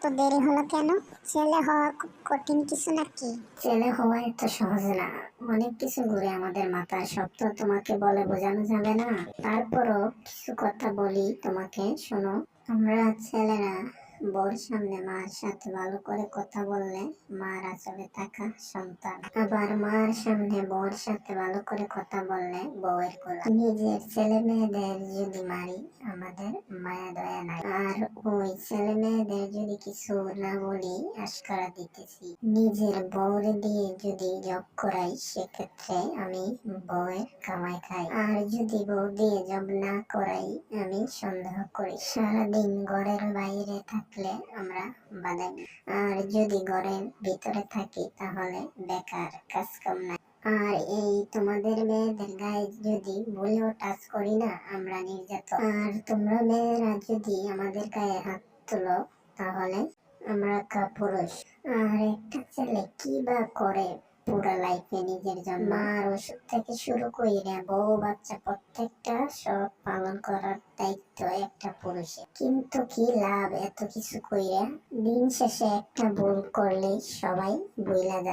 এত দেরি হলো কেন? ছেলে হওয়া খুব কঠিন কিছু নাকি? ছেলে হওয়া এত সহজ না, অনেক কিছু ঘুরে আমাদের মাথায়, সব তো তোমাকে বলে বোঝানো যাবে না। তারপরও কিছু কথা বলি তোমাকে, শোনো। আমরা ছেলেরা বউর সামনে মার সাথে ভালো করে কথা বললে মার আঁচলে থাকা সন্তান, আবার মার সামনে বউর সাথে ভালো করে কথা বললে বউয়ের কোলা। নিজের ছেলে মেয়েদের যদি মারি আমাদের মায়া দয়া নাই, আর ওই ছেলে মেয়েদের যদি কিছু না বলি আশকারা দিতেছি। নিজের বউরে দিয়ে যদি জব করাই সেক্ষেত্রে আমি বউয়ের কামাই খাই, আর যদি বউ দিয়ে জব না করাই আমি সন্দেহ করি। সারাদিন ঘরের বাইরে থাকলে আমরা বাদামি, আর যদি ঘরের ভিতরে থাকি তাহলে বেকার, কাজ কাম নাই। আর এই তোমাদের মেয়েদের গায়ে যদি ভুলেও টাচ করি না আমরা নির্যাতন, আর তোমরা মেয়েরা যদি আমাদের গায়ে হাত তুলো তাহলে আমরা কাপুরুষ। আর একটা ছেলে কি বা করে পুরো লাইফে নিজের জন্য, মার ওষুধ থেকে শুরু করে বউ বাচ্চা প্রত্যেকটা সব পালন করার দায়িত্ব একটা পুরুষের। কিন্তু কি লাভ এত কিছু কইরা? দিন শেষে একটা ভুল করলেই সবাই ভুইলা যায়।